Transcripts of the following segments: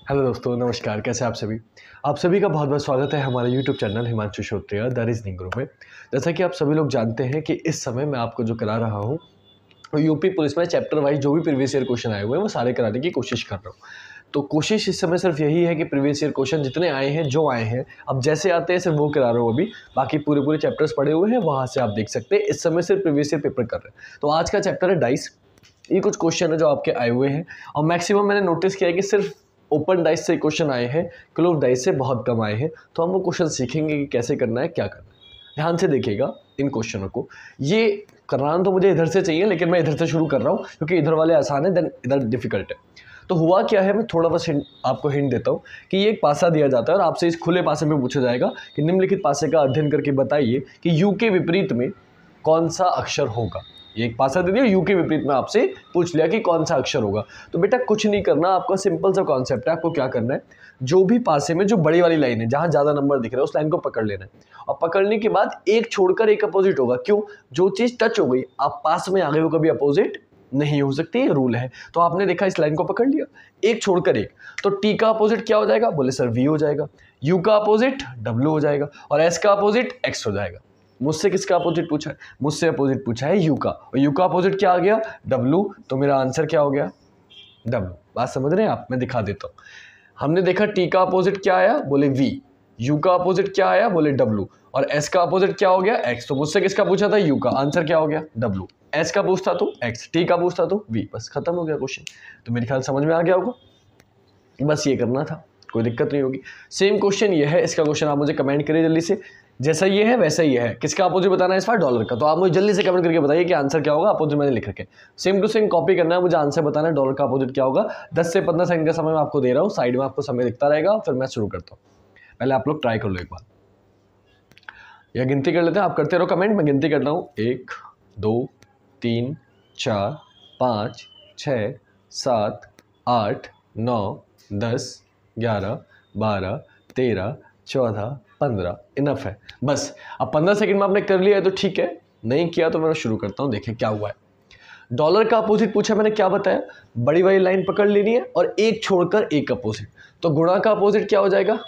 Hello दोस्तों, नमस्कार। कैसे आप सभी? आप सभी का बहुत बहुत स्वागत है हमारे YouTube channel Himanshu Shrotriya the reasoning group में। जैसा कि आप सभी लोग जानते हैं कि इस समय मैं आपको जो करा रहा हूँ यूपी पुलिस में चैप्टर वाइज जो भी प्रीवियस ईयर क्वेश्चन आए हुए हैं वो सारे कराने की कोशिश कर रहा हूँ। तो कोशिश इस समय सिर्फ यही है कि प्रीवियस ईयर क्वेश्चन जितने आए हैं, जो आए हैं, अब जैसे आते हैं सिर्फ वो करा रहा हूँ अभी। बाकी पूरे चैप्टर्स पढ़े हुए हैं, वहाँ से आप देख सकते हैं। इस समय सिर्फ प्रीवियस ईयर पेपर कर रहे हैं। तो आज का चैप्टर है डाइस। ये कुछ क्वेश्चन है जो आपके आए हुए हैं और मैक्सिमम मैंने नोटिस किया है कि सिर्फ ओपन डाइस से क्वेश्चन आए हैं, क्लोज डाइस से बहुत कम आए हैं। तो हम वो क्वेश्चन सीखेंगे कि कैसे करना है, क्या करना है। ध्यान से देखिएगा इन क्वेश्चनों को। ये करना तो मुझे इधर से चाहिए, लेकिन मैं इधर से शुरू कर रहा हूँ क्योंकि इधर वाले आसान है, देन इधर डिफिकल्ट है। तो हुआ क्या है, मैं थोड़ा बस आपको हिंट देता हूँ कि ये एक पासा दिया जाता है और आपसे इस खुले पासे में पूछा जाएगा कि निम्नलिखित पासे का अध्ययन करके बताइए कि यू के विपरीत में कौन सा अक्षर होगा। ये एक पासा दे दिया, यू के विपरीत में आपसे पूछ लिया कि कौन सा अक्षर होगा। तो बेटा कुछ नहीं करना, आपका सिंपल सा कॉन्सेप्ट है। आपको क्या करना है, जो भी पासे में जो बड़ी वाली लाइन है, जहां ज्यादा नंबर दिख रहा है, उस लाइन को पकड़ लेना है और पकड़ने के बाद एक छोड़कर एक अपोजिट होगा। क्यों? जो चीज टच हो गई, आप पास में आ गए, वो कभी अपोजिट नहीं हो सकती, ये रूल है। तो आपने देखा इस लाइन को पकड़ लिया, एक छोड़कर एक, तो टी का अपोजिट क्या हो जाएगा? बोले सर वी हो जाएगा। यू का अपोजिट डब्ल्यू हो जाएगा और एस का अपोजिट एक्स हो जाएगा। मुझसे किसका अपोजिट पूछा है? मुझसे अपोजिट पूछा है यू का, और यू का अपोजिट क्या आ गया? डब्ल्यू। तो मेरा आंसर क्या हो गया? डब्ल्यू। बात समझ रहे हैं आप? मैं दिखा देता हूँ। हमने देखा टी का अपोजिट क्या आया? बोले वी। यू का अपोजिट क्या आया? बोले डब्ल्यू। और एस का अपोजिट क्या हो गया? एक्स। तो मुझसे किसका पूछा था? यू का। आंसर क्या हो गया? डब्ल्यू। एस का पूछता तो एक्स, टी का पूछता तो वी। बस खत्म हो गया क्वेश्चन। तो मेरे ख्याल समझ में आ गया होगा। बस ये करना था, कोई दिक्कत नहीं होगी। सेम क्वेश्चन ये है, इसका क्वेश्चन आप मुझे कमेंट करिए जल्दी से। जैसा ये है वैसा ही है। किसका अपोजिट बताना है इस बार? डॉलर का। तो आप मुझे जल्दी से कमेंट करके बताइए कि आंसर क्या होगा। अपोजिट मैंने लिख रखे, सेम टू सेम कॉपी करना है, मुझे आंसर बताना है डॉलर का अपोजिट क्या होगा। 10 से 15 सेकंड का समय मैं आपको दे रहा हूँ, साइड में आपको समय दिखता रहेगा, फिर मैं शुरू करता हूँ। पहले आप लोग ट्राई कर लो एक बार, या गिनती कर लेते हैं। आप करते रहो कमेंट, मैं गिनती करता हूँ। 1 2 3 4 5 6 7 8 9 10 11 12 13 14 15। इनफ है बस। अब 15 सेकंड में आपने कर लिया है तो ठीक है, नहीं किया तो मैं शुरू करता हूँ। देखिए क्या हुआ है। डॉलर का अपोजिट पूछा, मैंने क्या बताया? बड़ी वाली लाइन पकड़ लेनी है और एक छोड़कर एक अपोजिट। तो गुणा का अपोजिट क्या हो जाएगा?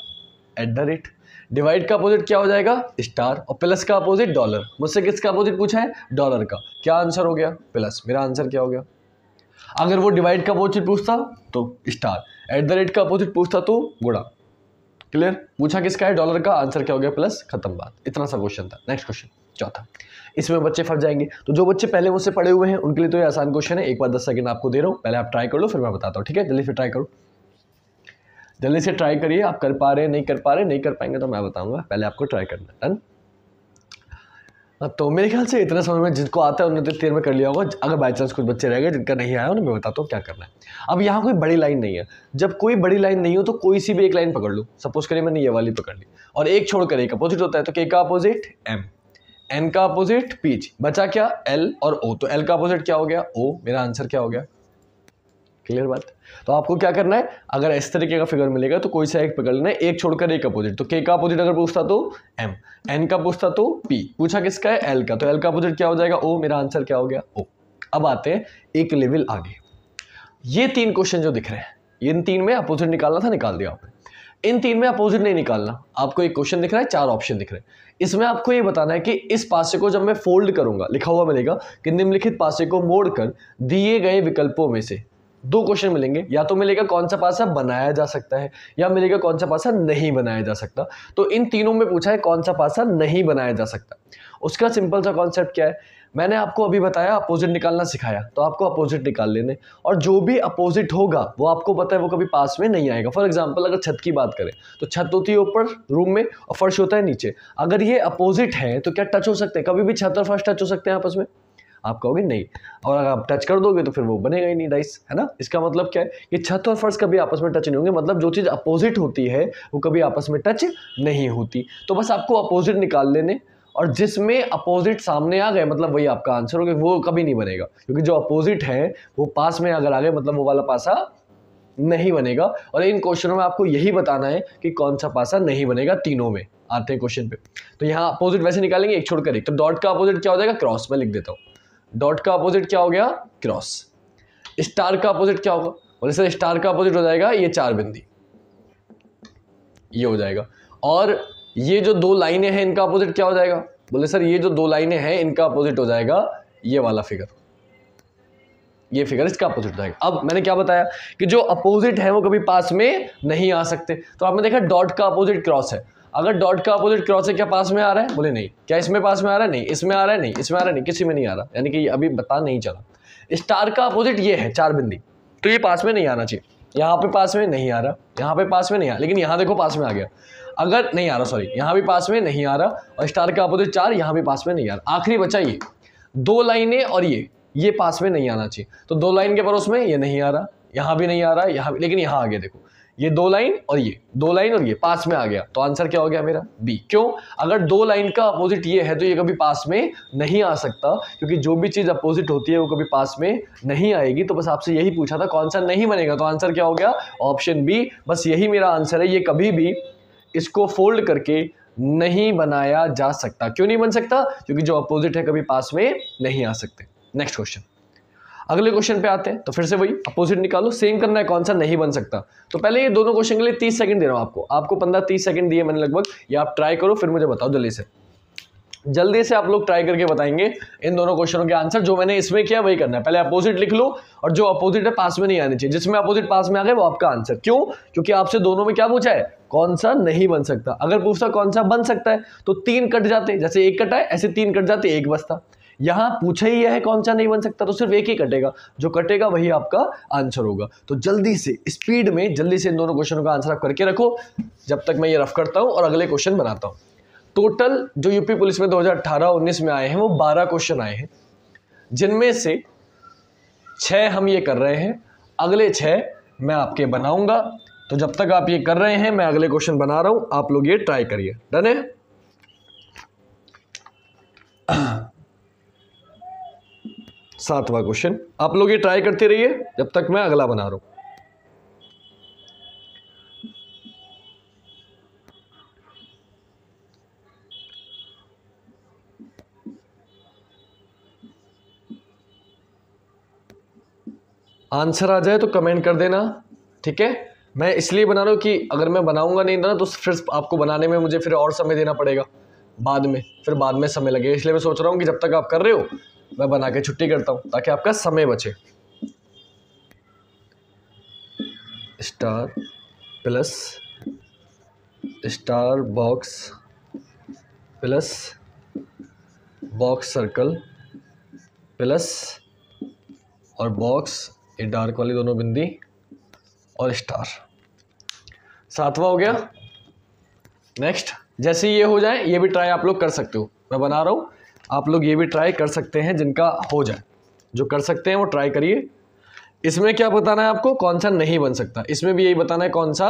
At the rate. डिवाइड का अपोजिट क्या हो जाएगा? स्टार। और प्लस का अपोजिट डॉलर। मुझसे किसका अपोजिट पूछा है? डॉलर का। क्या आंसर हो गया? प्लस। मेरा आंसर क्या हो गया? अगर वो डिवाइड का अपोजिट पूछता तो स्टार, एट द रेट का अपोजिट पूछता तो गुणा। क्लियर? पूछा किसका है? डॉलर का। आंसर क्या हो गया? प्लस। खत्म बात। इतना सा क्वेश्चन था। नेक्स्ट क्वेश्चन चौथा। इसमें बच्चे फंस जाएंगे, तो जो बच्चे पहले मुझसे पढ़े हुए हैं उनके लिए तो ये आसान क्वेश्चन है। एक बार 10 सेकंड आपको दे रहा हूँ, पहले आप ट्राई कर लो, फिर मैं बताता हूँ। ठीक है? जल्दी से ट्राई करो, जल्दी से ट्राई करिए। आप कर पा रहे हैं, नहीं कर पा रहे, नहीं कर पाएंगे तो मैं बताऊंगा, पहले आपको ट्राई करना है। डन? तो मेरे ख्याल से इतना समय में जिनको आता है उन्होंने तो देर में कर लिया होगा। अगर बाई चांस कुछ बच्चे रह गए जिनका नहीं आया, उन्हें मैं बताता हूँ क्या करना है। अब यहाँ कोई बड़ी लाइन नहीं है। जब कोई बड़ी लाइन नहीं हो तो कोई सी भी एक लाइन पकड़ लो। सपोज करिए मैंने ये वाली पकड़ ली और एक छोड़कर एक अपोजिट होता है, तो के का अपोजिट एम, एन का अपोजिट पीच, बचा क्या? एल और ओ। तो एल का अपोजिट क्या हो गया? ओ। मेरा आंसर क्या हो गया? क्लियर बात? तो आपको क्या करना है, अगर इस तरीके का फिगर मिलेगा तो कोई सा एक पकड़ लेना है, एक छोड़कर एक अपोजिट। तो के का अपोजिट अगर पूछता तो एम, एन का पूछता तो पी, पूछा किसका है? एल का। तो एल का अपोजिट क्या हो जाएगा? ओ। मेरा आंसर क्या हो गया? ओ। अब आते हैं एक लेवल आगे। ये 3 क्वेश्चन जो दिख रहे हैं, इन 3 में अपोजिट निकालना था, निकाल दिया आपने। इन 3 में अपोजिट नहीं निकालना। आपको एक क्वेश्चन दिख रहा है, 4 ऑप्शन दिख रहे हैं। इसमें आपको ये बताना है कि इस पासे को जब मैं फोल्ड करूंगा, लिखा हुआ मिलेगा कि निम्नलिखित पासे को मोड़कर दिए गए विकल्पों में से 2 क्वेश्चन मिलेंगे। या तो मिलेगा कौन सा पासा बनाया जा सकता है, या मिलेगा कौन सा पासा नहीं बनाया जा सकता। तो इन तीनों में पूछा है कौन सा पासा नहीं बनाया जा सकता। उसका सिंपल सा कॉन्सेप्ट क्या है, मैंने आपको अभी बताया, अपोजिट निकालना सिखाया, तो आपको अपोजिट निकाल लेने। और जो भी अपोजिट होगा वो आपको पता है वो कभी पास में नहीं आएगा। फॉर एग्जांपल अगर छत की बात करें तो छत होती है ऊपर रूम में और फर्श होता है नीचे। अगर ये अपोजिट है तो क्या टच हो सकते हैं? कभी भी छत और फर्श टच हो सकते हैं आपस में? आप कहोगे नहीं। और अगर आप टच कर दोगे तो फिर वो बनेगा ही नहीं डाइस, है ना? इसका मतलब क्या है कि छत और फर्श कभी आपस में टच नहीं होंगे। मतलब जो चीज़ अपोजिट होती है वो कभी आपस में टच नहीं होती। तो बस आपको अपोजिट निकाल लेने, और जिसमें अपोजिट सामने आ गए मतलब वही आपका आंसर होगा। वो कभी नहीं बनेगा, क्योंकि जो अपोजिट है वो पास में अगर आ गए मतलब वो वाला पासा नहीं बनेगा। और इन क्वेश्चनों में आपको यही बताना है कि कौन सा पासा नहीं बनेगा। तीनों में आते हैं क्वेश्चन पे। तो यहाँ अपोजिट वैसे निकालेंगे, एक छोड़कर एक। तो डॉट का अपोजिट क्या हो जाएगा? क्रॉस। मैं लिख देता हूँ, डॉट का अपोजिट क्या हो गया? क्रॉस। स्टार का अपोजिट क्या होगा? बोले सर स्टार का अपोजिट हो जाएगा ये 4 बिंदी। ये हो जाएगा। और ये जो दो लाइनें हैं इनका अपोजिट क्या हो जाएगा? बोले सर ये जो दो लाइनें हैं इनका अपोजिट हो जाएगा ये वाला फिगर, ये फिगर इसका अपोजिट हो जाएगा। अब मैंने क्या बताया कि जो अपोजिट है वो कभी पास में नहीं आ सकते। तो आपने देखा डॉट का अपोजिट क्रॉस है, अगर डॉट का अपोजिट क्रॉस है क्या पास में आ रहा है? बोले नहीं। क्या इसमें पास में आ रहा है? नहीं। इसमें आ रहा है? नहीं। इसमें आ रहा है? नहीं। किसी में नहीं आ रहा, यानी कि अभी पता नहीं चला। स्टार का अपोजिट ये है 4 बिंदी, तो ये पास में नहीं आना चाहिए। यहाँ पे पास में नहीं आ रहा, यहाँ पे पास में नहीं आ रहा, लेकिन यहाँ देखो पास में आ गया। अगर नहीं आ रहा, सॉरी, यहाँ भी पास में नहीं आ रहा, और स्टार का अपोजिट 4, यहाँ भी पास में नहीं आ रहा। आखिरी बचा ये 2 लाइनें और ये पास में नहीं आना चाहिए। तो 2 लाइन के पड़ोस में ये नहीं आ रहा, यहाँ भी नहीं आ रहा, यहाँ भी, लेकिन यहाँ आ गया। देखो ये 2 लाइन और ये 2 लाइन और ये पास में आ गया, तो आंसर क्या हो गया मेरा? बी। क्यों? अगर 2 लाइन का अपोजिट ये है तो ये कभी पास में नहीं आ सकता, क्योंकि जो भी चीज अपोजिट होती है वो कभी पास में नहीं आएगी। तो बस आपसे यही पूछा था कौन सा नहीं बनेगा, तो आंसर क्या हो गया? Option B. बस यही मेरा आंसर है। ये कभी भी इसको फोल्ड करके नहीं बनाया जा सकता। क्यों नहीं बन सकता? क्योंकि जो अपोजिट है कभी पास में नहीं आ सकते। नेक्स्ट क्वेश्चन, अगले क्वेश्चन पे आते हैं। तो फिर से वही अपोजिट निकालो, सेम करना है कौन सा नहीं बन सकता। तो पहले ये दोनों क्वेश्चन के लिए 30 सेकंड दे रहा हूं आपको 15-30 सेकंड दिए मैंने लगभग। ये आप ट्राई करो, फिर मुझे बताओ जल्दी से आप लोग ट्राई करके बताएंगे इन दोनों क्वेश्चनों के आंसर। जो मैंने इसमें किया वही करना है, पहले अपोजिट लिख लो, और जो अपोजिट है पास में नहीं आनी चाहिए। जिसमें अपोजिट पास में आ गए वो आपका आंसर। क्यों? क्योंकि आपसे दोनों में क्या पूछा है? कौन सा नहीं बन सकता। अगर पूछता कौन सा बन सकता है तो 3 कट जाते, जैसे 1 कटा है ऐसे 3 कट जाते, 1 बचता। यहां पूछा ही है कौन सा नहीं बन सकता, तो सिर्फ 1 ही कटेगा, जो कटेगा वही आपका आंसर होगा। तो जल्दी से स्पीड में जल्दी से इन दोनों क्वेश्चनों का आंसर आप करके रखो, जब तक मैं ये रफ करता हूं और अगले क्वेश्चन बनाता हूं। टोटल जो यूपी पुलिस में 2018-19 में आए हैं वो 12 क्वेश्चन आए हैं, जिनमें से 6 हम ये कर रहे हैं, अगले 6 मैं आपके बनाऊंगा। तो जब तक आप ये कर रहे हैं मैं अगले क्वेश्चन बना रहा हूं, आप लोग ये ट्राई करिए। डन है? 7वां क्वेश्चन, आप लोग ये ट्राई करते रहिए जब तक मैं अगला बना रहा हूं। आंसर आ जाए तो कमेंट कर देना, ठीक है? मैं इसलिए बना रहा हूं कि अगर मैं बनाऊंगा नहीं ना तो फिर आपको बनाने में मुझे फिर और समय देना पड़ेगा बाद में, फिर बाद में समय लगेगा। इसलिए मैं सोच रहा हूं कि जब तक आप कर रहे हो मैं बना के छुट्टी करता हूं, ताकि आपका समय बचे। Star plus star box plus box circle plus और बॉक्स, ये डार्क वाली दोनों बिंदी और स्टार। 7वां हो गया। नेक्स्ट, जैसे ये हो जाए ये भी ट्राई आप लोग कर सकते हो, मैं बना रहा हूं, आप लोग ये भी ट्राई कर सकते हैं। जिनका हो जाए, जो कर सकते हैं वो ट्राई करिए। इसमें क्या बताना है आपको? कौन सा नहीं बन सकता। इसमें भी यही बताना है कौन सा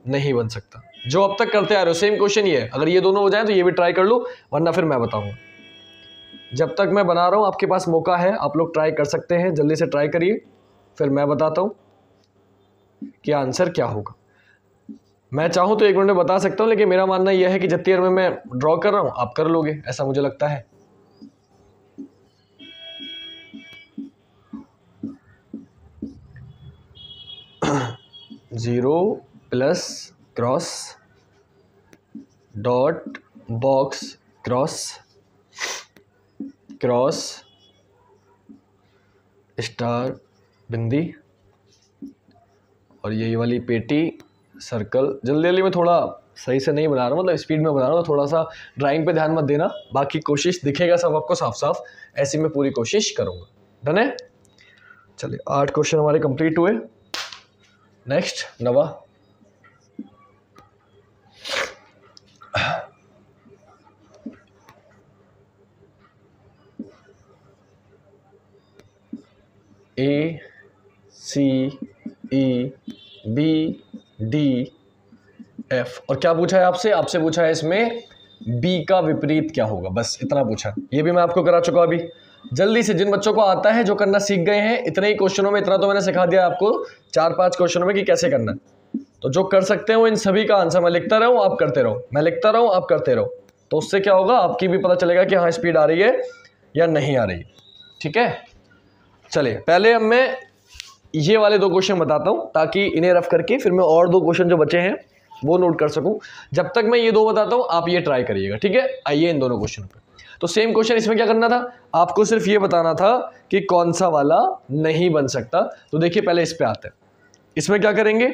नहीं बन सकता, जो अब तक करते आ रहे हो। सेम क्वेश्चन ये है, अगर ये दोनों हो जाए तो ये भी ट्राई कर लो, वरना फिर मैं बताऊंगा। जब तक मैं बना रहा हूं आपके पास मौका है, आप लोग ट्राई कर सकते हैं। जल्दी से ट्राई करिए, फिर मैं बताता हूं कि आंसर क्या होगा। मैं चाहूं तो 1 मिनट में बता सकता हूं, लेकिन मेरा मानना यह है कि जितनी देर में मैं ड्रॉ कर रहा हूं आप कर लोगे, ऐसा मुझे लगता है। Zero plus cross dot box cross cross star बिंदी और यही वाली पेटी सर्कल। जल्दी जल्दी में थोड़ा सही से नहीं बना रहा हूँ, मतलब स्पीड में बना रहा हूँ, थोड़ा सा ड्राइंग पे ध्यान मत देना। बाकी कोशिश दिखेगा सब आपको साफ साफ, ऐसी मैं पूरी कोशिश करूँगा। डन है? चलिए 8 क्वेश्चन हमारे कंप्लीट हुए। Next 9वां। A C E B D F, और क्या पूछा है आपसे? आपसे पूछा है इसमें B का विपरीत क्या होगा, बस इतना पूछा। ये भी मैं आपको करा चुका अभी। जल्दी से जिन बच्चों को आता है, जो करना सीख गए हैं, इतने ही क्वेश्चनों में इतना तो मैंने सिखा दिया आपको 4-5 क्वेश्चनों में कि कैसे करना है। तो जो कर सकते हैं वो इन सभी का आंसर मैं लिखता रहूं, आप करते रहो, मैं लिखता रहूं, आप करते रहो। तो उससे क्या होगा, आपकी भी पता चलेगा कि हाँ स्पीड आ रही है या नहीं आ रही। ठीक है, चलिए पहले अब मैं ये वाले 2 क्वेश्चन बताता हूं, ताकि इन्हें रफ करके फिर मैं और 2 क्वेश्चन जो बचे हैं वो नोट कर सकूं। जब तक मैं ये दो बताता हूं आप ये ट्राई करिएगा, ठीक है। आइए इन दोनों क्वेश्चन पे। तो सेम क्वेश्चन, इसमें क्या करना था, आपको सिर्फ ये बताना था कि कौन सा वाला नहीं बन सकता। तो देखिए पहले इस पे आते हैं। इसमें क्या करेंगे,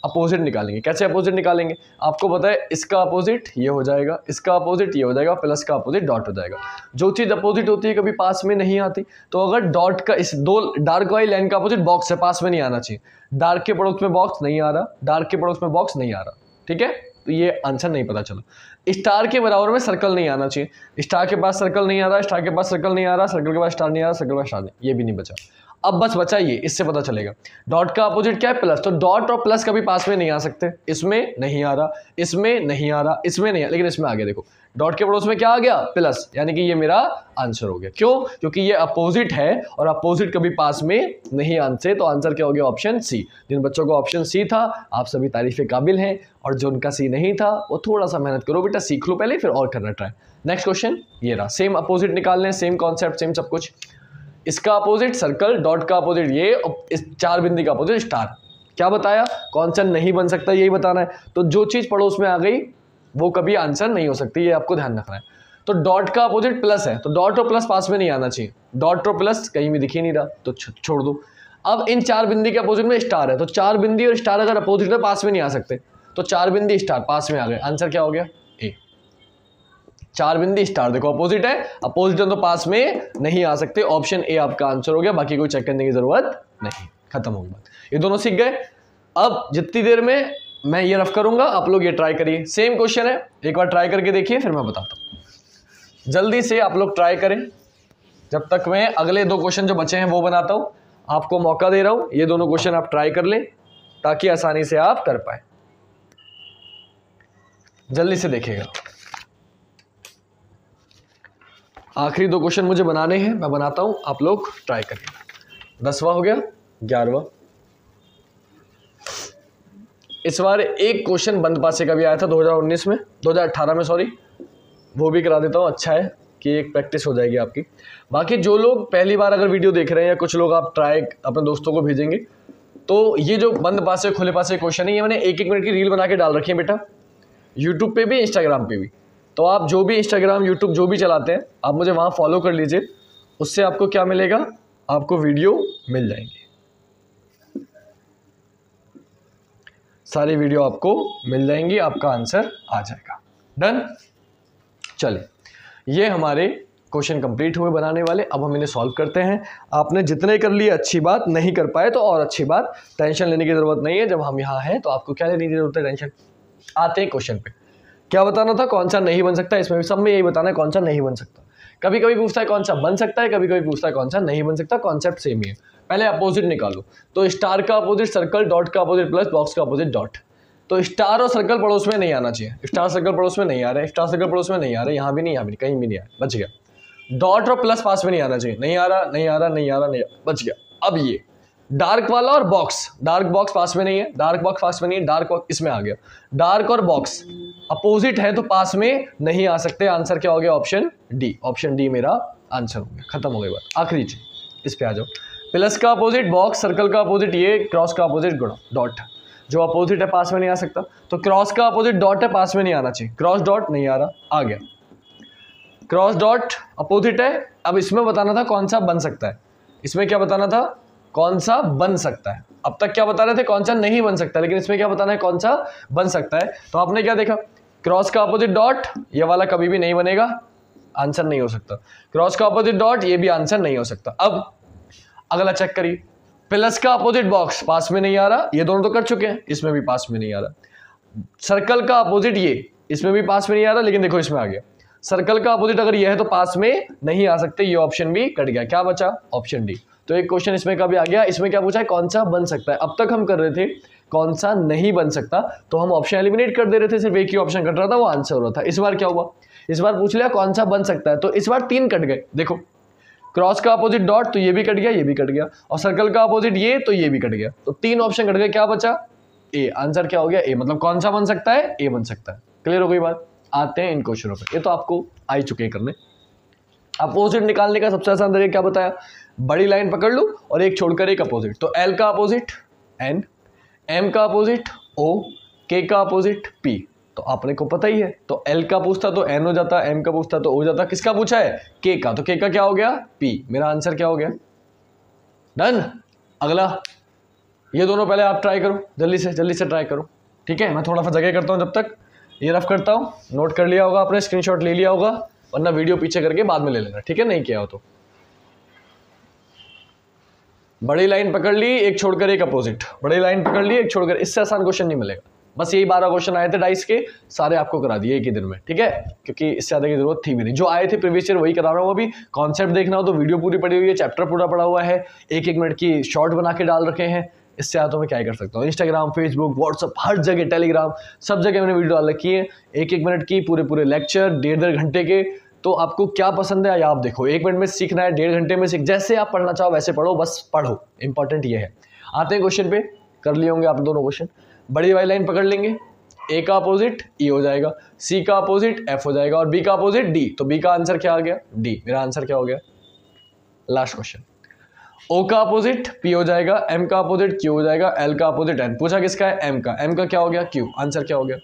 अपोजिट निकालेंगे। कैसे अपोजिट निकालेंगे, आपको पता है इसका अपोजिट ये हो जाएगा, इसका अपोजिट ये हो जाएगा, प्लस का अपोजिट डॉट हो जाएगा। जो चीज अपोजिट होती है कभी पास में नहीं आती। तो अगर डॉट का इस दो डार्क वाली लाइन का अपोजिट बॉक्स है, पास में नहीं आना चाहिए। डार्क के पड़ोस में बॉक्स नहीं आ रहा, डार्क के पड़ोस में बॉक्स नहीं आ रहा, ठीक है। तो ये आंसर नहीं पता चला। स्टार के बराबर में सर्कल नहीं आना चाहिए। स्टार के पास सर्कल नहीं आ रहा, स्टार के पास सर्कल नहीं आ रहा, सर्कल के पास स्टार नहीं आ रहा, सर्कल के पास स्टार नहीं, ये भी नहीं बचा। अब बस बचा ये, इससे पता चलेगा डॉट का अपोजिट क्या है, प्लस। तो डॉट और प्लस कभी पास में नहीं आ सकते। इसमें नहीं आ रहा, इसमें नहीं आ रहा, इसमें नहीं आ, लेकिन इसमें आ गया। देखो डॉट के पड़ोस में क्या आ गया, प्लस, यानी कि ये मेरा आंसर हो गया। क्यों, क्योंकि ये अपोजिट है और अपोजिट कभी पास में नहीं आंसर। तो आंसर क्या हो गया, ऑप्शन सी। जिन बच्चों को ऑप्शन सी था आप सभी तारीफ काबिल हैं, और जो उनका सी नहीं था वो थोड़ा सा मेहनत करो बेटा, सीख लो पहले फिर और करना ट्राई। नेक्स्ट क्वेश्चन ये रहा, सेम अपोजिट निकालने, सेम कॉन्सेप्ट, सेम सब कुछ। इसका अपोजिट सर्कल, डॉट का अपोजिट ये, और इस चार बिंदी का अपोजिट स्टार। क्या बताया, कौन सा नहीं बन सकता यही बताना है। तो जो चीज पड़ोस में आ गई वो कभी आंसर नहीं हो सकती, ये आपको ध्यान रखना है। तो डॉट का अपोजिट प्लस है, तो डॉट और प्लस पास में नहीं आना चाहिए। डॉट और प्लस कहीं भी दिख ही नहीं रहा, तो छोड़ दो। अब इन चार बिंदी के अपोजिट में स्टार है, तो चार बिंदी और स्टार अगर अपोजिट में पास में नहीं आ सकते, तो चार बिंदी स्टार पास में आ गए। आंसर क्या हो गया, ए। चार बिंदी स्टार देखो अपोजिट है, अपोजिट है तो पास में नहीं आ सकते। ऑप्शन ए आपका आंसर हो गया, बाकी कोई चेक करने की जरूरत नहीं, खत्म हो गई बात। ये दोनों सीख गए। अब जितनी देर में मैं ये रफ करूंगा आप लोग ये ट्राई करिए। सेम क्वेश्चन है, एक बार ट्राई करके देखिए फिर मैं बताता हूं। जल्दी से आप लोग ट्राई करें, जब तक मैं अगले दो क्वेश्चन जो बचे हैं वो बनाता हूं। आपको मौका दे रहा हूं, ये दोनों क्वेश्चन आप ट्राई कर लें ताकि आसानी से आप कर पाए। जल्दी से देखिएगा, आखिरी दो क्वेश्चन मुझे बनाने हैं, मैं बनाता हूं, आप लोग ट्राई करिएगा। 10वां हो गया, 11वां। इस बार एक क्वेश्चन बंद पासे का भी आया था 2019 में, 2018 में सॉरी, वो भी करा देता हूँ। अच्छा है कि एक प्रैक्टिस हो जाएगी आपकी। बाकी जो लोग पहली बार अगर वीडियो देख रहे हैं या कुछ लोग आप ट्राई अपने दोस्तों को भेजेंगे, तो ये जो बंद पासे खुले पासे क्वेश्चन है ये मैंने 1-1 मिनट की रील बना के डाल रखी है बेटा, यूट्यूब पे भी इंस्टाग्राम पे भी। तो आप जो भी इंस्टाग्राम यूट्यूब जो भी चलाते हैं आप मुझे वहाँ फॉलो कर लीजिए, उससे आपको क्या मिलेगा, आपको वीडियो मिल जाएंगी, सारी वीडियो आपको मिल जाएंगी, आपका आंसर आ जाएगा। डन। चलिए, ये हमारे क्वेश्चन कंप्लीट हुए बनाने वाले। अब हम इन्हें सॉल्व करते हैं। आपने जितने कर लिए अच्छी बात, नहीं कर पाए तो और अच्छी बात, टेंशन लेने की जरूरत नहीं है। जब हम यहाँ हैं तो आपको क्या लेने की जरूरत है, टेंशन। आते हैं क्वेश्चन पे। क्या बताना था, कौन सा नहीं बन सकता, इसमें भी सब में यही बताना है कौन सा नहीं बन सकता। कभी कभी पूछता है कौन सा बन सकता है, कभी कभी पूछता है कौन सा नहीं बन सकता, कॉन्सेप्ट सेम ही है। पहले अपोजिट निकालो, तो स्टार का अपोजिट सर्कल, डॉट का अपोजिट प्लस, बॉक्स का अपोजिट डॉट। तो स्टार और सर्कल पड़ोस में नहीं आना चाहिए, स्टार सर्कल पड़ोस में नहीं आ रहे, स्टार सर्कल पड़ोस में नहीं आ रहे, यहाँ भी नहीं, यहाँ भी नहीं, कहीं भी नहीं आया, बच गया। डॉट और प्लस पास में नहीं आना चाहिए, नहीं आ रहा, नहीं आ रहा, नहीं आ रहा, नहीं, बच गया। अब ये डार्क वाला और बॉक्स, डार्क बॉक्स पास में नहीं है, डार्क बॉक्स पास में नहीं है, डार्क बॉक्स इसमें आ गया। डार्क और बॉक्स अपोजिट है तो पास में नहीं आ सकते। आंसर क्या हो गया, ऑप्शन डी। ऑप्शन डी मेरा आंसर हो गया, खत्म हो गई बात। आखिरी चीज, इस पे आ जाओ। प्लस का अपोजिट बॉक्स, सर्कल का अपोजिट ये, क्रॉस का अपोजिट डॉट। जो अपोजिट है पास में नहीं आ सकता, तो क्रॉस का अपोजिट डॉट है, पास में नहीं आना चाहिए। क्रॉस डॉट नहीं आ रहा, आ गया। क्रॉस डॉट अपोजिट है। अब इसमें बताना था कौन सा बन सकता है, इसमें क्या बताना था, कौन सा बन सकता है। अब तक क्या बता रहे थे, कौन सा नहीं बन सकता, लेकिन इसमें क्या बताना है, कौन सा बन सकता है। तो आपने क्या देखा, क्रॉस का अपोजिट डॉट, ये वाला कभी भी नहीं बनेगा, आंसर नहीं हो सकता। क्रॉस का अपोजिट डॉट, ये भी आंसर नहीं हो सकता। अब अगला चेक करिए, प्लस का अपोजिट बॉक्स पास में नहीं आ रहा, ये दोनों तो कर चुके हैं, इसमें भी पास में नहीं आ रहा। सर्कल का अपोजिट ये, इसमें भी पास में नहीं आ रहा, लेकिन देखो इसमें आ गया। सर्कल का अपोजिट अगर ये है तो पास में नहीं आ सकते, ये ऑप्शन भी कट गया। क्या बचा, ऑप्शन डी। तो एक क्वेश्चन इसमें का भी आ गया। इसमें क्या पूछा है, कौन सा बन सकता है। अब तक हम कर रहे थे कौन सा नहीं बन सकता, तो हम ऑप्शन एलिमिनेट कर दे रहे थे, सिर्फ एक ही ऑप्शन कट रहा था, वो आंसर हो रहा था। इस बार क्या हुआ, इस बार पूछ लिया कौन सा बन सकता है, तो इस बार 3 कट गए। देखो क्रॉस का अपोजिट डॉट, तो ये भी कट गया, ये भी कट गया, और सर्कल का अपोजिट ये, तो ये भी कट गया। तो 3 ऑप्शन कट गए, क्या बचा, ए। आंसर क्या हो गया, ए। मतलब कौन सा बन सकता है, ए बन सकता है। क्लियर हो गई बात। आते हैं इन क्वेश्चनों पे, ये तो आपको आ ही चुके हैं करने। अपोजिट निकालने का सबसे आसान तरीका क्या बताया, बड़ी लाइन पकड़ लो और एक छोड़कर एक अपोजिट। तो एल का अपोजिट एन, एम का अपोजिट ओ, K का अपोजिट P, तो आपने को पता ही है, तो L का पूछता तो N हो जाता, M का पूछता तो O जाता, किसका पूछा है K का, तो K का क्या हो गया P, मेरा आंसर क्या हो गया, डन। अगला ये दोनों पहले आप ट्राई करो, जल्दी से ट्राई करो, ठीक है। मैं थोड़ा सा जगह करता हूँ, जब तक ये रफ करता हूँ, नोट कर लिया होगा आपने, स्क्रीनशॉट ले लिया होगा, वरना वीडियो पीछे करके बाद में ले लेना, ठीक है, नहीं किया हो तो। बड़ी लाइन पकड़ ली, एक छोड़कर एक अपोजिट, बड़ी लाइन पकड़ ली एक छोड़कर, इससे आसान क्वेश्चन नहीं मिलेगा। बस यही 12 क्वेश्चन आए थे डाइस के, सारे आपको करा दिए एक ही दिन में, ठीक है, क्योंकि इससे ज़्यादा की जरूरत थी भी नहीं। जो आए थे प्रीवियस ईयर वही करा रहा हूँ अभी। कॉन्सेप्ट देखना हो तो वीडियो पूरी पड़ी हुई है, चैप्टर पूरा पड़ा हुआ है, 1-1 मिनट की शॉर्ट बना के डाल रखे हैं। इससे ज़्यादा तो मैं क्या ही कर सकता हूँ। इंस्टाग्राम, फेसबुक, व्हाट्सअप, हर जगह, टेलीग्राम, सब जगह मैंने वीडियो डाल रखी है, 1-1 मिनट की, पूरे लेक्चर 1.5 घंटे के। तो आपको क्या पसंद है या आप देखो, 1 मिनट में सीखना है, 1.5 घंटे में सीख, जैसे आप पढ़ना चाहो वैसे पढ़ो, बस पढ़ो, इंपॉर्टेंट ये है। आते हैं क्वेश्चन पे, कर लिए होंगे आप दोनों क्वेश्चन। बड़ी वाली लाइन पकड़ लेंगे, A का अपोजिट E हो जाएगा, C का अपोजिट F हो जाएगा और B का अपोजिट D, तो B का आंसर क्या आ गया D, मेरा आंसर क्या हो गया। लास्ट क्वेश्चन, O का अपोजिट P हो जाएगा, M का अपोजिट Q हो जाएगा, L का अपोजिट N, पूछा किसका है M का, M का क्या हो गया Q, आंसर क्या हो गया।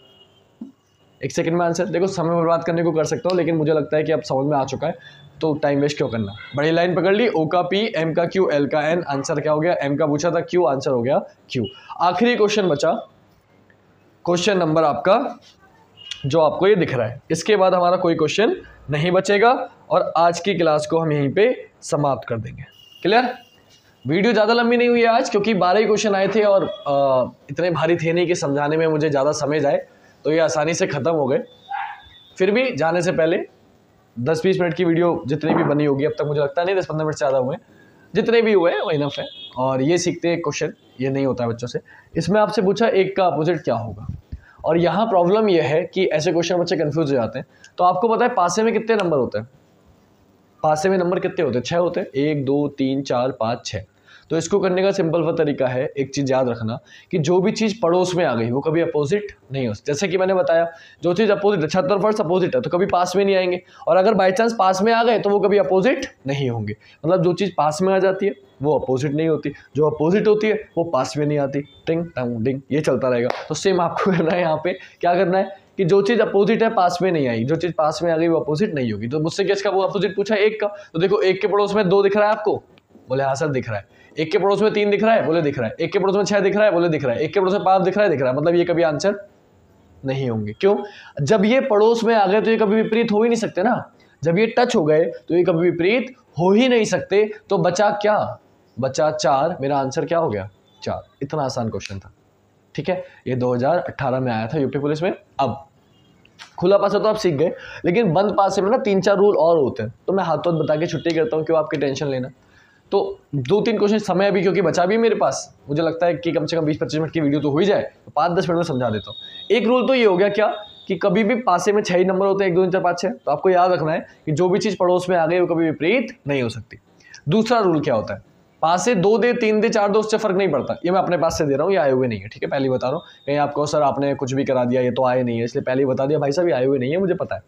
1 सेकंड में आंसर देखो, समय बर्बाद करने को कर सकता हूँ, लेकिन मुझे लगता है कि अब समझ में आ चुका है, तो टाइम वेस्ट क्यों करना। बड़ी लाइन पकड़ ली, O का P, M का Q, L का N, आंसर क्या हो गया, M का पूछा था Q, आंसर हो गया Q। आखिरी क्वेश्चन बचा, क्वेश्चन नंबर आपका जो आपको ये दिख रहा है, इसके बाद हमारा कोई क्वेश्चन नहीं बचेगा और आज की क्लास को हम यहीं पे समाप्त कर देंगे। क्लियर। वीडियो ज़्यादा लंबी नहीं हुई है आज, क्योंकि 12 ही क्वेश्चन आए थे और इतने भारी थे नहीं कि समझाने में मुझे ज़्यादा समय जाए, तो ये आसानी से ख़त्म हो गए। फिर भी जाने से पहले 10-20 मिनट की वीडियो जितनी भी बनी होगी अब तक, मुझे लगता है नहीं 10-15 मिनट से ज़्यादा हुए, जितने भी हुए वो इनफ है। और ये सीखते हैं क्वेश्चन, ये नहीं होता है बच्चों से। इसमें आपसे पूछा 1 का अपोजिट क्या होगा, और यहाँ प्रॉब्लम यह है कि ऐसे क्वेश्चन बच्चे कंफ्यूज हो जाते हैं। तो आपको पता है पासे में कितने नंबर होते हैं, पासे में नंबर कितने होते हैं, 6 होते हैं, 1 2 3 4 5 6। तो इसको करने का सिंपल सा तरीका है, एक चीज़ याद रखना कि जो भी चीज़ पड़ोस में आ गई वो कभी अपोजिट नहीं हो सकती। जैसे कि मैंने बताया, जो चीज़ अपोजिट है, छत और फर्श अपोजिट है, तो कभी पास में नहीं आएंगे, और अगर बाई चांस पास में आ गए तो वो कभी अपोजिट नहीं होंगे। मतलब जो चीज़ पास में आ जाती है वो अपोजिट नहीं होती, जो अपोजिट होती है वो पास में नहीं आती। टिंग टंग डिंग, ये चलता रहेगा। तो सेम आपको करना है, यहाँ पे क्या करना है कि जो चीज़ अपोजिट है पास में नहीं आई, जो चीज़ पास में आ गई वो अपोजिट नहीं होगी। तो मुझसे किसका वो अपोजिट पूछा, 1 का, तो देखो 1 के पड़ोस में 2 दिख रहा है आपको, बोले हाँ सर दिख रहा है। 1 के पड़ोस में 3 दिख रहा है, बोले दिख रहा है। 1 के पड़ोस में 6 दिख रहा है, बोले दिख रहा है। 1 के पड़ोस में 5 दिख रहा है, दिख रहा है। मतलब ये कभी आंसर नहीं होंगे। क्यों? जब ये पड़ोस में आ गए तो ये कभी विपरीत हो ही नहीं सकते ना। जब ये टच हो गए तो ये कभी विपरीत हो ही नहीं सकते। तो बचा क्या, बचा 4। मेरा आंसर क्या हो गया 4। इतना आसान क्वेश्चन था, ठीक है। ये 2018 में आया था यूपी पुलिस में। अब खुला पासा तो आप सीख गए, लेकिन बंद पासे में ना 3-4 रूल और होते हैं, तो मैं हाथों बता के छुट्टी करता हूँ, क्यों आपकी टेंशन लेना। तो 2-3 क्वेश्चन समय अभी क्योंकि बचा भी मेरे पास, मुझे लगता है कि कम से कम 20-25 मिनट की वीडियो तो हो ही जाए, तो 5-10 मिनट में समझा देता हूँ। एक रूल तो ये हो गया क्या कि कभी भी पासे में 6 ही नंबर होते हैं, 1 2 3 4 5 6। तो आपको याद रखना है कि जो भी चीज़ पड़ोस में आ गई वो कभी विपरीत नहीं हो सकती। दूसरा रूल क्या होता है, पासे 2 दे 3 दे 4 दे उससे फर्क नहीं पड़ता। ये मैं अपने पास से दे रहा हूँ, ये आए हुए नहीं है, ठीक है। पहले ही बता रहा हूँ, कहीं आपको सर आपने कुछ भी करा दिया, ये तो आए नहीं है, इसलिए पहले ही बता दिया भाई साहब ये आए हुए नहीं है, मुझे पता है।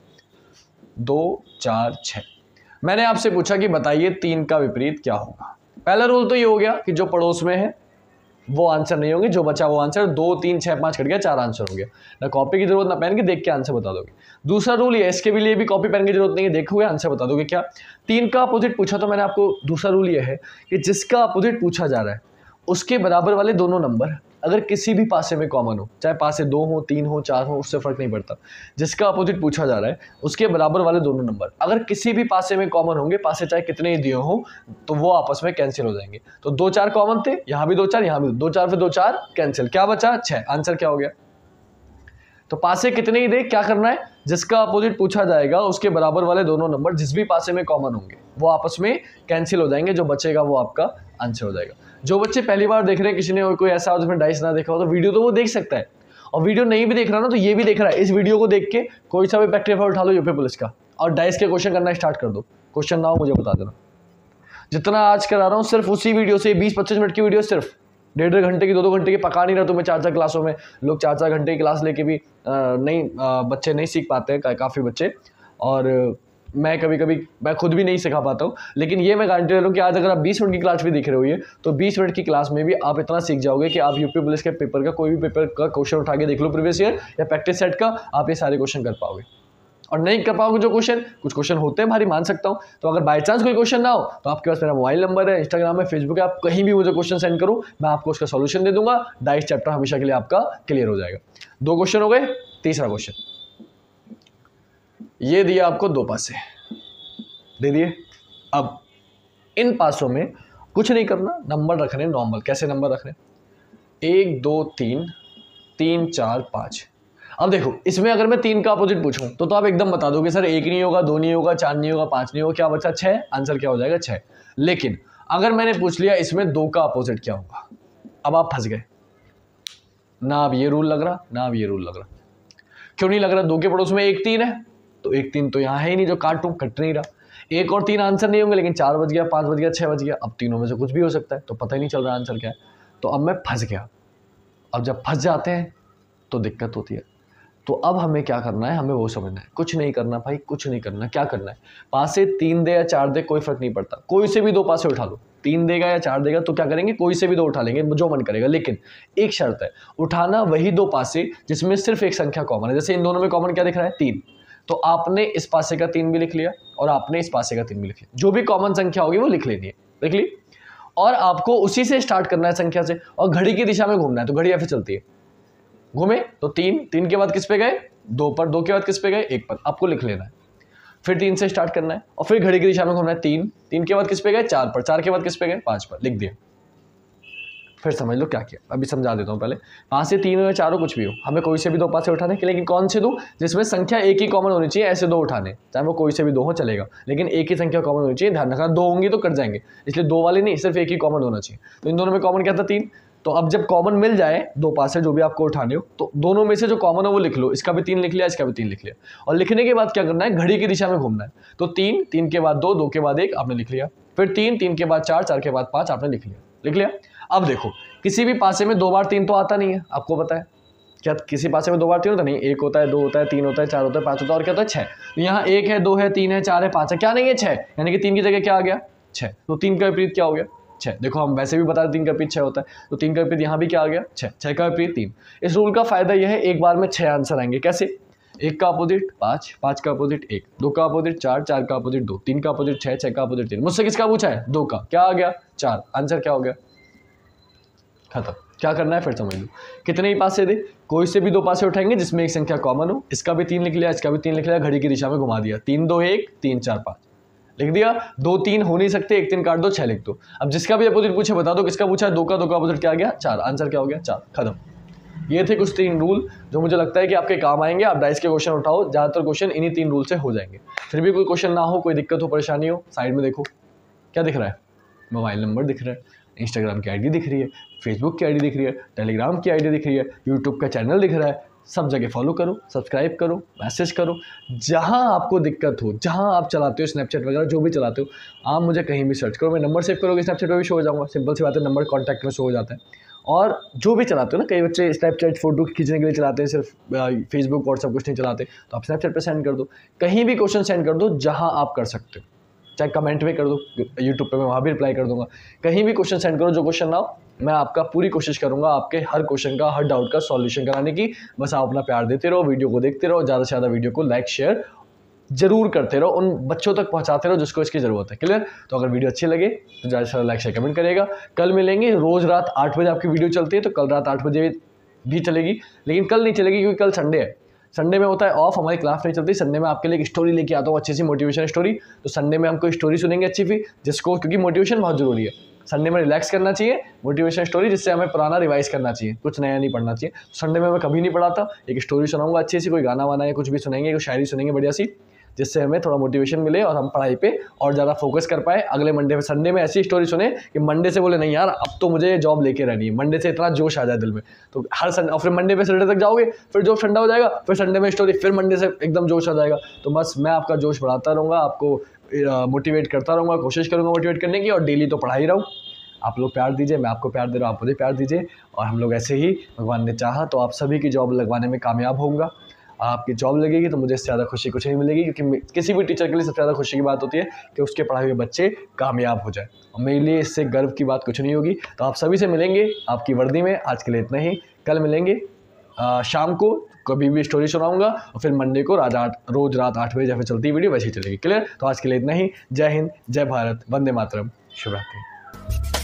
2 4 6 मैंने आपसे पूछा कि बताइए 3 का विपरीत क्या होगा। पहला रूल तो ये हो गया कि जो पड़ोस में है वो आंसर नहीं होंगे, जो बचा वो आंसर। 2 3 6 5 कट गया, 4 आंसर हो गया। ना कॉपी की जरूरत ना पेन की, देख के आंसर बता दोगे। दूसरा रूल ये, इसके भी लिए भी कॉपी पेन की जरूरत नहीं है, देखोगे आंसर बता दोगे। क्या 3 का अपोजिट पूछा, तो मैंने आपको दूसरा रूल ये है कि जिसका अपोजिट पूछा जा रहा है उसके बराबर वाले दोनों नंबर अगर किसी भी पासे में कॉमन हो, चाहे पासे 2 हो 3 हो 4 हो, उससे फर्क नहीं पड़ता। जिसका अपोजिट पूछा जा रहा है उसके बराबर वाले दोनों नंबर अगर किसी भी पासे में कॉमन होंगे, पासे चाहे कितने ही दिए हो, तो वो आपस में कैंसिल हो जाएंगे। तो 2 4 कॉमन थे, यहाँ भी 2 4, यहाँ भी 2 4, फिर 2 4 कैंसिल, क्या बचा 6। आंसर क्या हो गया। तो पासे कितने ही दे, क्या करना है, जिसका अपोजिट पूछा जाएगा उसके बराबर वाले दोनों नंबर जिस भी पासे में कॉमन होंगे वो आपस में कैंसिल हो जाएंगे, जो बचेगा वो आपका आंसर हो जाएगा। जो बच्चे पहली बार देख रहे हैं, किसी ने कोई ऐसा हो जिसमें डाइस ना देखा हो, तो वीडियो तो वो देख सकता है, और वीडियो नहीं भी देख रहा ना तो ये भी देख रहा है। इस वीडियो को देख के कोई सा भी प्रैक्टिस उठा लो यूपी पुलिस का, और डाइस के क्वेश्चन करना स्टार्ट कर दो। क्वेश्चन ना हो मुझे बता देना। जितना आज करा रहा हूँ सिर्फ उसी वीडियो से, 20-25 मिनट की वीडियो, सिर्फ 1.5 घंटे की 2-2 घंटे की पका नहीं रहा तुम्हें 4-4 क्लासों में। लोग 4-4 घंटे की क्लास लेके भी बच्चे नहीं सीख पाते हैं, काफ़ी बच्चे। और मैं कभी कभी मैं खुद भी नहीं सिखा पाता हूँ, लेकिन ये मैं गारंटी ले रहा हूँ कि आज अगर आप 20 मिनट की क्लास भी दिख रहे हो ये, तो 20 मिनट की क्लास में भी आप इतना सीख जाओगे कि आप यूपी पुलिस के पेपर का कोई भी पेपर का क्वेश्चन उठा के देख लो प्रीवियस ईयर या प्रैक्टिस सेट का, आप ये सारे क्वेश्चन कर पाओगे। और नहीं कर पाओगे जो क्वेश्चन, कुछ क्वेश्चन होते हैं भारी, मान सकता हूँ, तो अगर बाई चांस कोई क्वेश्चन ना हो तो आपके पास मेरा मोबाइल नंबर है, इंस्टाग्राम है, फेसबुक है, आप कहीं भी मुझे क्वेश्चन सेंड करो, मैं आपको उसका सॉल्यूशन दे दूंगा। डाइस चैप्टर हमेशा के लिए आपका क्लियर हो जाएगा। 2 क्वेश्चन हो गए। तीसरा क्वेश्चन, ये दिया आपको 2 पासे दे दिए। अब इन पासों में कुछ नहीं करना, नंबर रखने नॉर्मल। कैसे नंबर रखने? 1 2 3 3 4 5। अब देखो इसमें अगर मैं 3 का अपोजिट पूछूं तो आप एकदम बता दोगे सर 1 नहीं होगा, 2 नहीं होगा, 4 नहीं होगा, 5 नहीं होगा, क्या बचा 6, आंसर क्या हो जाएगा 6। लेकिन अगर मैंने पूछ लिया इसमें 2 का अपोजिट क्या होगा, अब आप फंस गए ना। अब ये रूल लग रहा ना, अब ये रूल लग रहा। क्यों नहीं लग रहा? 2 के पड़ोस में 1 3 है, तो 1 3 तो यहाँ है ही नहीं जो काटूं, कट नहीं रहा। 1 और 3 आंसर नहीं होंगे, लेकिन 4 बज गया, 5 बज गया, 6 बज गया। अब तीनों में से कुछ भी हो सकता है, तो पता ही नहीं चल रहा आंसर क्या है। तो अब मैं फंस गया। अब जब फंस जाते हैं तो दिक्कत होती है। तो अब हमें क्या करना है, हमें वो समझना है। कुछ नहीं करना भाई, कुछ नहीं करना। क्या करना है? पासे 3 दे या 4 दे कोई फर्क नहीं पड़ता, कोई से भी 2 पासे उठा लो। 3 देगा या 4 देगा तो क्या करेंगे, कोई से भी 2 उठा लेंगे, जो मन करेगा। लेकिन एक शर्त है, उठाना वही 2 पासे जिसमें सिर्फ एक संख्या कॉमन है। जैसे इन दोनों में कॉमन क्या दिख रहा है? 3। तो आपने इस पासे का 3 भी लिख लिया और आपने इस पासे का 3 भी लिख लिया। जो भी कॉमन संख्या होगी वो लिख लेनी है, लिख ली। और आपको उसी से स्टार्ट करना है संख्या से, और घड़ी की दिशा में घूमना है। तो घड़ी ऐसे चलती है, घूमे तो 3 के बाद किस पे गए? 2 पर। 2 के बाद किस पे गए? 1 पर। आपको लिख लेना है। फिर 3 से स्टार्ट करना है और फिर घड़ी की दिशा में घूमना है। 3 के बाद किस पे गए? 4 पर। 4 के बाद किस पे गए? 5 पर। लिख दिया। फिर समझ लो क्या किया, अभी समझा देता हूँ। पहले 5 से 3 हो या 4 हो, कुछ भी हो, हमें कोई से भी 2 पासे उठाने के, लेकिन कौन से 2? जिसमें संख्या एक ही कॉमन होनी चाहिए। ऐसे 2 उठाने, चाहे वो कोई से भी 2 हो चलेगा, लेकिन एक ही संख्या कॉमन होनी चाहिए। ध्यान रखना 2 होंगी तो कट जाएंगे, इसलिए 2 वाले नहीं, सिर्फ एक ही कॉमन होना चाहिए। तो इन दोनों में कॉमन क्या था? 3। तो अब जब कॉमन मिल जाए 2 पासे जो भी आपको उठाने हो, तो दोनों में से जो कॉमन हो वो लिख लो। इसका भी 3 लिख लिया, इसका भी 3 लिख लिया। और लिखने के बाद क्या करना है? घड़ी की दिशा में घूमना है। तो 3 के बाद 2, 2 के बाद 1 आपने लिख लिया। फिर 3 के बाद 4, 4 के बाद 5 आपने लिख लिया। लिख लिया। अब देखो किसी भी पासे में 2 बार 3 तो आता नहीं है, आपको पता है। क्या किसी पासे में 2 बार 3 होता नहीं? 1 होता है, 2 होता है, 3 होता है, 4 होता है, 5 होता है, और क्या होता है? 6। तो यहाँ 1 है, 2 है, 3 है, 4 है, 5 है, क्या नहीं है? 6। यानी कि 3 की जगह क्या आ गया? 6। तो 3 का विपरीत क्या हो गया? 6। देखो हम वैसे भी बता रहे 3 का विपरीत 6 होता है, तो 3 का विपरीत यहाँ भी क्या आ गया? 6। 6 का विपरीत 3। इस रूल का फायदा यह है, एक बार में 6 आंसर आएंगे। कैसे? 1 का अपोजिट 5, 5 का अपोजिट 1, 2 का अपोजिट 4, 4 का अपोजिट 2, 3 का अपोजिट 6, 6 का अपोजिट 3। मुझसे किसका पूछा है? 2 का। क्या आ गया? 4। आंसर क्या हो गया? खत्म। क्या करना है फिर समझ लो। कितने ही पासे दे, कोई से भी 2 पासे उठाएंगे जिसमें एक संख्या कॉमन हो। इसका भी 3 लिख लिया, इसका भी 3 लिख लिया, घड़ी की दिशा में घुमा दिया। 3 2 1 3 4 5 लिख दिया। 2 3 हो नहीं सकते, 1 3 काट दो, 6 लिख दो। अब जिसका भी अपोजिट पूछे बता दो किसका पूछा है? 2 का। 2 का अपोजिट क्या आ गया? 4। आंसर क्या हो गया? 4। खत्म। ये थे कुछ 3 रूल जो मुझे लगता है कि आपके काम आएंगे। आप डाइस के क्वेश्चन उठाओ, ज़्यादातर क्वेश्चन इन्हीं 3 रूल से हो जाएंगे। फिर भी कोई क्वेश्चन ना हो, कोई दिक्कत हो, परेशानी हो, साइड में देखो क्या दिख रहा है? मोबाइल नंबर दिख रहा है, इंस्टाग्राम की आईडी दिख रही है, फेसबुक की आईडी दिख रही है, टेलीग्राम की आईडी दिख रही है, यूट्यूब का चैनल दिख रहा है। सब जगह फॉलो करो, सब्सक्राइब करो, मैसेज करो। जहां आपको दिक्कत हो, जहां आप चलाते हो स्नैपचैट वगैरह जो भी चलाते हो, आप मुझे कहीं भी सर्च करो। मैं नंबर सेव करोगे स्नैपचैट पर भी शो हो जाऊंगा। सिंपल सी बात है, नंबर कॉन्टैक्ट में शो हो जाता है। और जो भी चलाते हो ना, कई बच्चे स्नैपचैट फोटो खींचने के लिए चलाते हैं, सिर्फ फेसबुक व्हाट्सएप कुछ नहीं चलाते, तो आप स्नैपचैट पर सेंड कर दो। कहीं भी क्वेश्चन सेंड कर दो जहाँ आप कर सकते हो, चाहे कमेंट में कर दो, यूट्यूब पे मैं वहाँ भी रिप्लाई कर दूंगा। कहीं भी क्वेश्चन सेंड करो, जो क्वेश्चन ना हो, मैं आपका पूरी कोशिश करूंगा आपके हर क्वेश्चन का, हर डाउट का सॉल्यूशन कराने की। बस आप अपना प्यार देते रहो, वीडियो को देखते रहो, ज़्यादा से ज़्यादा वीडियो को लाइक शेयर जरूर करते रहो, उन बच्चों तक पहुंचाते रहो जिसको इसकी ज़रूरत है। क्लियर? तो अगर वीडियो अच्छी लगे तो ज़्यादा से ज़्यादा लाइक शेयर कमेंट करेगा। कल मिलेंगे, रोज़ रात 8 बजे आपकी वीडियो चलती है, तो कल रात 8 बजे भी चलेगी, लेकिन कल नहीं चलेगी क्योंकि कल संडे है। संडे में होता है ऑफ, हमारी क्लास नहीं चलती। संडे में आपके लिए एक स्टोरी लेके आता हूँ, अच्छी सी मोटिवेशन स्टोरी। तो संडे में हमको स्टोरी सुनेंगे अच्छी सी, जिसको, क्योंकि मोटिवेशन बहुत जरूरी है। संडे में रिलैक्स करना चाहिए, मोटिवेशन स्टोरी, जिससे हमें पुराना रिवाइज करना चाहिए, कुछ नया नहीं पढ़ना चाहिए। संडे में मैं कभी नहीं पढ़ाता, एक स्टोरी सुनाऊंगा अच्छी सी, कोई गाना वाना या कुछ भी सुनेंगे, कोई शायरी सुनेंगे बढ़िया सी, जिससे हमें थोड़ा मोटिवेशन मिले और हम पढ़ाई पे और ज़्यादा फोकस कर पाए। अगले मंडे में, संडे में ऐसी स्टोरी सुने कि मंडे से बोले नहीं यार अब तो मुझे जॉब लेके रहनी है, मंडे से इतना जोश आ जाए दिल में। तो हर संडे, और फिर मंडे पे संडे तक जाओगे, फिर जोश ठंडा हो जाएगा, फिर संडे में स्टोरी, फिर मंडे से एकदम जोश आ जाएगा। तो बस मैं आपका जोश बढ़ाता रहूँगा, आपको मोटिवेट करता रहूँगा, कोशिश करूँगा मोटिवेट करने की, और डेली तो पढ़ा ही रहा हूँ। आप लोग प्यार दीजिए, मैं आपको प्यार दे रहा हूँ, आप मुझे प्यार दीजिए, और हम लोग ऐसे ही, भगवान ने चाहा तो आप सभी की जॉब लगवाने में कामयाब होऊंगा। आपकी जॉब लगेगी तो मुझे इससे ज़्यादा खुशी कुछ नहीं मिलेगी, क्योंकि किसी भी टीचर के लिए सबसे ज़्यादा खुशी की बात होती है कि उसके पढ़ाए हुए बच्चे कामयाब हो जाए, और मेरे लिए इससे गर्व की बात कुछ नहीं होगी। तो आप सभी से मिलेंगे आपकी वर्दी में। आज के लिए इतना ही, कल मिलेंगे शाम को, कभी भी स्टोरी सुनाऊंगा, और फिर मंडे को रोज रात 8 बजे जैसे चलती वीडियो वैसे ही चलेगी। क्लियर? तो आज के लिए इतना ही। जय हिंद, जय भारत, वंदे मातरम, शुभ रात्रि।